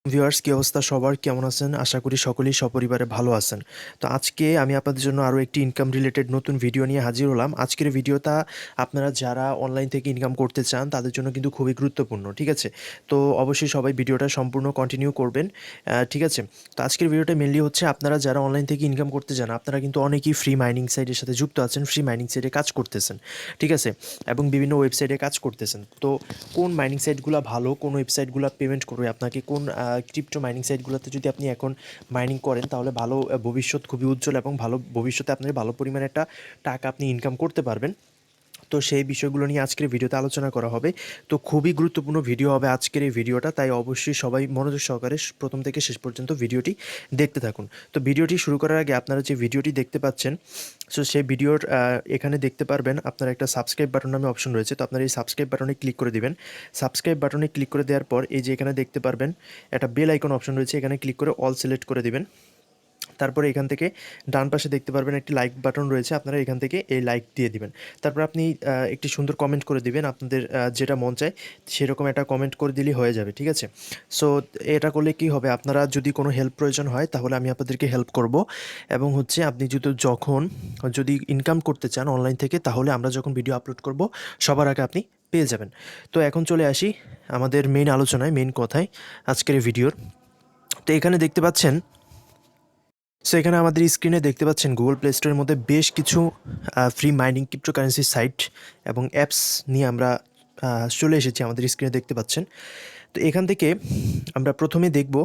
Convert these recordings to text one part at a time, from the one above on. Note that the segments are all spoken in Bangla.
ভিউয়ার্স, কি অবস্থা সবার? কেমন আছেন? আশা করি সকলেই সপরিবারে ভালো আছেন। তো আজকে আমি আপনাদের জন্য আরও একটি ইনকাম রিলেটেড নতুন ভিডিও নিয়ে হাজির হলাম। আজকের ভিডিওটা আপনারা যারা অনলাইন থেকে ইনকাম করতে চান তাদের জন্য কিন্তু খুবই গুরুত্বপূর্ণ, ঠিক আছে? তো অবশ্যই সবাই ভিডিওটা সম্পূর্ণ কন্টিনিউ করবেন, ঠিক আছে? তো আজকের ভিডিওটা মেনলি হচ্ছে আপনারা যারা অনলাইন থেকে ইনকাম করতে চান, আপনারা কিন্তু অনেকেই ফ্রি মাইনিং সাইটের সাথে যুক্ত আছেন, ফ্রি মাইনিং সাইটে কাজ করতেছেন, ঠিক আছে? এবং বিভিন্ন ওয়েবসাইটে কাজ করতেছেন। তো কোন মাইনিং সাইটগুলো ভালো, কোন ওয়েবসাইটগুলো পেমেন্ট করবে আপনাকে, কোন ক্রিপ্টো মাইনিং সাইটগুলোতে যদি আপনি এখন মাইনিং করেন তাহলে ভালো ভবিষ্যৎ খুবই উজ্জ্বল এবং ভালো ভবিষ্যতে আপনার ভালো পরিমাণে একটা টাকা আপনি ইনকাম করতে পারবেন। তো সেই বিষয়গুলো নিয়ে আজকের ভিডিওতে আলোচনা করা হবে। তো খুবই গুরুত্বপূর্ণ ভিডিও হবে আজকের এই ভিডিওটা, তাই অবশ্যই সবাই মনোযোগ সহকারে প্রথম থেকে শেষ পর্যন্ত ভিডিওটি দেখতে থাকুন। তো ভিডিওটি শুরু করার আগে আপনারা যে ভিডিওটি দেখতে পাচ্ছেন, সো সেই ভিডিওর এখানে দেখতে পারবেন আপনার একটা সাবস্ক্রাইব বাটন নামে অপশন রয়েছে। তো আপনার এই সাবস্ক্রাইব বাটনে ক্লিক করে দিবেন। সাবস্ক্রাইব বাটনে ক্লিক করে দেওয়ার পর এই যে এখানে দেখতে পারবেন একটা বেল আইকন অপশন রয়েছে, এখানে ক্লিক করে অল সিলেক্ট করে দিবেন। তারপরে এখান থেকে ডান পাশে দেখতে পারবেন একটি লাইক বাটন রয়েছে, আপনারা এখান থেকে এই লাইক দিয়ে দিবেন। তারপর আপনি একটি সুন্দর কমেন্ট করে দিবেন, আপনাদের যেটা মন চায় সেরকম একটা কমেন্ট করে দিলেই হয়ে যাবে, ঠিক আছে? সো এটা করলে কি হবে, আপনারা যদি কোনো হেল্প প্রয়োজন হয় তাহলে আমি আপনাদেরকে হেল্প করব। এবং হচ্ছে আপনি যদি ইনকাম করতে চান অনলাইন থেকে, তাহলে আমরা যখন ভিডিও আপলোড করব সবার আগে আপনি পেয়ে যাবেন। তো এখন চলে আসি আমাদের মেইন আলোচনায়, মেইন কথায় আজকের এই ভিডিওর। তো এখানে দেখতে পাচ্ছেন, সো এখানে আমাদের স্ক্রিনে দেখতে পাচ্ছেন গুগল প্লে স্টোরের মধ্যে বেশ কিছু ফ্রি মাইনিং ক্রিপ্টোকারেন্সি সাইট এবং অ্যাপস নিয়ে আমরা চলে এসেছি, আমাদের স্ক্রিনে দেখতে পাচ্ছেন। তো এখান থেকে আমরা প্রথমে দেখব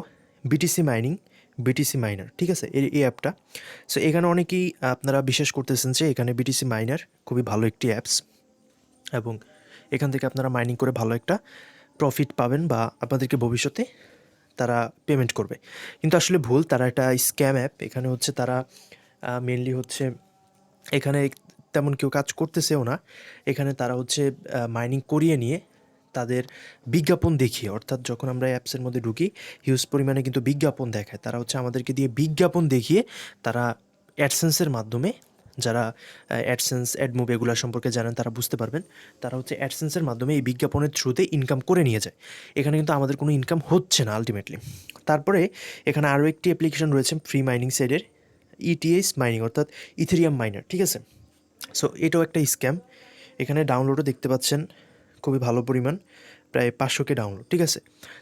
বিটিসি মাইনিং, বিটিসি মাইনার, ঠিক আছে? এই অ্যাপটা। সো এখানে অনেকেই আপনারা বিশ্বাস করতেছেন যে এখানে বিটিসি মাইনার খুবই ভালো একটি অ্যাপস এবং এখান থেকে আপনারা মাইনিং করে ভালো একটা প্রফিট পাবেন বা আপনাদেরকে ভবিষ্যতে তারা পেমেন্ট করবে। কিন্তু আসলে ভুল, তারা একটা স্ক্যাম অ্যাপ। এখানে হচ্ছে তারা মেনলি হচ্ছে এখানে তেমন কেউ কাজ করতেছেও না। এখানে তারা হচ্ছে মাইনিং করিয়ে নিয়ে তাদের বিজ্ঞাপন দেখিয়ে, অর্থাৎ যখন আমরা অ্যাপসের মধ্যে ঢুকি হিউজ পরিমাণে কিন্তু বিজ্ঞাপন দেখায়। তারা হচ্ছে আমাদেরকে দিয়ে বিজ্ঞাপন দেখিয়ে তারা অ্যাডসেন্সের মাধ্যমে, যারা অ্যাডসেন্স অ্যাডমুভ এগুলো সম্পর্কে জানেন তারা বুঝতে পারবেন, তারা হচ্ছে অ্যাডসেন্সের মাধ্যমে এই বিজ্ঞাপনের থ্রুতে ইনকাম করে নিয়ে যায়। এখানে কিন্তু আমাদের কোনো ইনকাম হচ্ছে না আলটিমেটলি। তারপরে এখানে আরও একটি অ্যাপ্লিকেশন রয়েছে ফ্রি মাইনিং সাইডের, ইটিএস মাইনিং, অর্থাৎ ইথেরিয়াম মাইনার, ঠিক আছে? সো এটাও একটা স্ক্যাম। এখানে ডাউনলোডও দেখতে পাচ্ছেন খুবই ভালো পরিমাণ, প্রায় 500K ডাউনলোড, ঠিক আছে?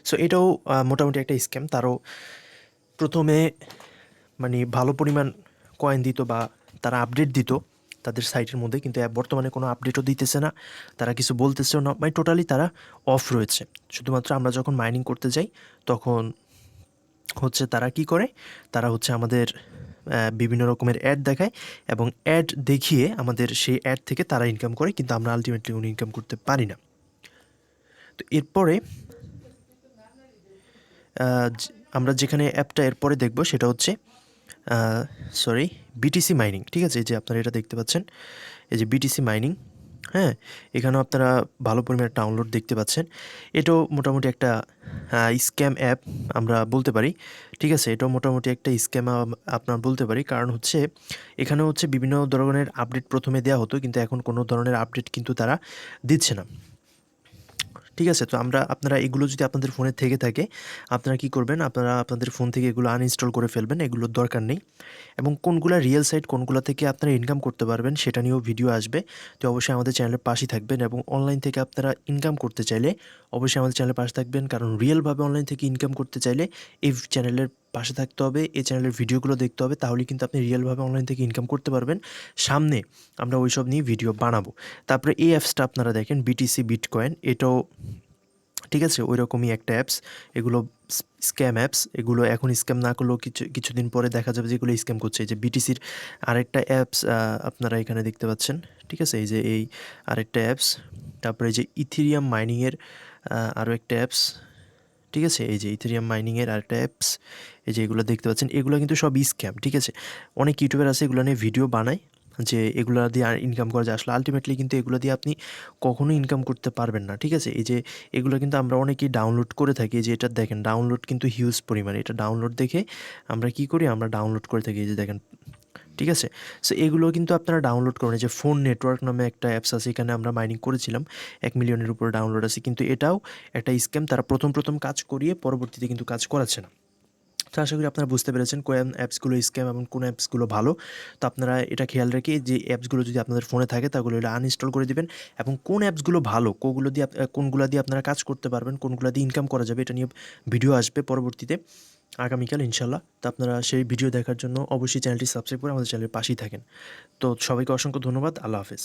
সো এটাও মোটামুটি একটা স্ক্যাম। তারও প্রথমে মানে ভালো পরিমাণ কয়েন দিত বা তারা আপডেট দিত তাদের সাইটের মধ্যে, কিন্তু বর্তমানে কোনো আপডেটও দিতেছে না, তারা কিছু বলতেছেও না, মানে টোটালি তারা অফ রয়েছে। শুধুমাত্র আমরা যখন মাইনিং করতে যাই তখন হচ্ছে তারা কি করে, তারা হচ্ছে আমাদের বিভিন্ন রকমের অ্যাড দেখায় এবং অ্যাড দেখিয়ে আমাদের সেই অ্যাড থেকে তারা ইনকাম করে, কিন্তু আমরা আলটিমেটলি কোনো ইনকাম করতে পারি না। তো এরপরে আমরা যেখানে অ্যাপটা এরপরে দেখব সেটা হচ্ছে সরি বিটিসি মাইনিং, ঠিক আছে? এই যে আপনারা এটা দেখতে পাচ্ছেন, এই যে বিটিসি মাইনিং, হ্যাঁ, এখানেও আপনারা ভালো পরিমাণে ডাউনলোড দেখতে পাচ্ছেন। এটাও মোটামুটি একটা স্ক্যাম অ্যাপ আমরা বলতে পারি, ঠিক আছে? এটাও মোটামুটি একটা স্ক্যাম আপনার বলতে পারি, কারণ হচ্ছে এখানে হচ্ছে বিভিন্ন ধরনের আপডেট প্রথমে দেওয়া হতো, কিন্তু এখন কোনো ধরনের আপডেট কিন্তু তারা দিচ্ছে না, ঠিক আছে? তো আপনারা এগুলো যদি আপনাদের ফোনে থেকে থাকে, আপনারা কি করবেন, আপনারা আপনাদের ফোন থেকে এগুলো আনইনস্টল করে ফেলবেন, এগুলোর দরকার নেই। এবং কোনগুলা রিয়েল সাইট, কোনগুলা থেকে আপনারা ইনকাম করতে পারবেন সেটা নিয়েও ভিডিও আসবে। তো অবশ্যই আমাদের চ্যানেলের পাশেই থাকবেন এবং অনলাইন থেকে আপনারা ইনকাম করতে চাইলে অবশ্যই আমাদের চ্যানেলের পাশে থাকবেন, কারণ রিয়েলভাবে অনলাইন থেকে ইনকাম করতে চাইলে এই চ্যানেলের পাশে থাকতে হবে, এই চ্যানেলের ভিডিওগুলো দেখতে হবে, তাহলেই কিন্তু আপনি রিয়েলভাবে অনলাইন থেকে ইনকাম করতে পারবেন। সামনে আমরা ওইসব নিয়ে ভিডিও বানাবো। তারপরে এই অ্যাপসটা আপনারা দেখেন, বিটিসি বিটকয়েন, এটাও ঠিক আছে ওই রকমই একটা অ্যাপস। এগুলো স্ক্যাম অ্যাপস, এগুলো এখন স্ক্যাম না করলেও কিছুদিন পরে দেখা যাবে যে এগুলো স্ক্যাম করছে। এই যে বিটিসির আরেকটা অ্যাপস আপনারা এখানে দেখতে পাচ্ছেন, ঠিক আছে? এই যে এই আরেকটা অ্যাপস, তারপরে এই যে ইথেরিয়াম মাইনিংয়ের আরও একটা অ্যাপস, ঠিক আছে? এই যে ইথেরিয়াম মাইনিংয়ের আরেকটা অ্যাপস, এই যে এগুলো দেখতে পাচ্ছেন, এগুলো কিন্তু সব স্ক্যাম, ঠিক আছে? অনেক ইউটিউবার আছে এগুলো নিয়ে ভিডিও বানায় যে এগুলো দিয়ে ইনকাম করা যায়, আসলে আলটিমেটলি কিন্তু এগুলো দিয়ে আপনি কখনোই ইনকাম করতে পারবেন না, ঠিক আছে? এই যে এগুলো কিন্তু আমরা অনেকেই ডাউনলোড করে থাকি, যে এটা দেখেন ডাউনলোড কিন্তু হিউজ পরিমাণে, এটা ডাউনলোড দেখে আমরা কি করি, আমরা ডাউনলোড করে থাকি, এই যে দেখেন ঠিক আছে? সো এগুলো কিন্তু আপনারা ডাউনলোড করুন। এই যে ফোন নেটওয়ার্ক নামে একটা অ্যাপস আছে, এখানে আমরা মাইনিং করেছিলাম। ১ মিলিয়নের উপরে ডাউনলোড আছে। কিন্তু এটাও একটা স্ক্যাম। তারা ১ম কাজ করিয়ে পরবর্তীতে কিন্তু কাজ করাচ্ছে না। তো আশা করি আপনারা বুঝতে পেরেছেন কোন অ্যাপসগুলো স্ক্যাম এবং কোন অ্যাপসগুলো ভালো। তো আপনারা এটা খেয়াল রেখে যে অ্যাপসগুলো যদি আপনাদের ফোনে থাকে তাহলে এটা আনইনস্টল করে দিবেন এবং কোন অ্যাপসগুলো ভালো, কোনগুলা দিয়ে আপনারা কাজ করতে পারবেন, কোনগুলা দিয়ে ইনকাম করা যাবে এটা নিয়ে ভিডিও আসবে পরবর্তীতে আগামীকাল ইনশাআল্লাহ। তো আপনারা সেই ভিডিও দেখার জন্য অবশ্যই চ্যানেলটি সাবস্ক্রাইব করে আমাদের চ্যানেলের পাশেই থাকেন। তো সবাইকে অসংখ্য ধন্যবাদ। আল্লাহ হাফেজ।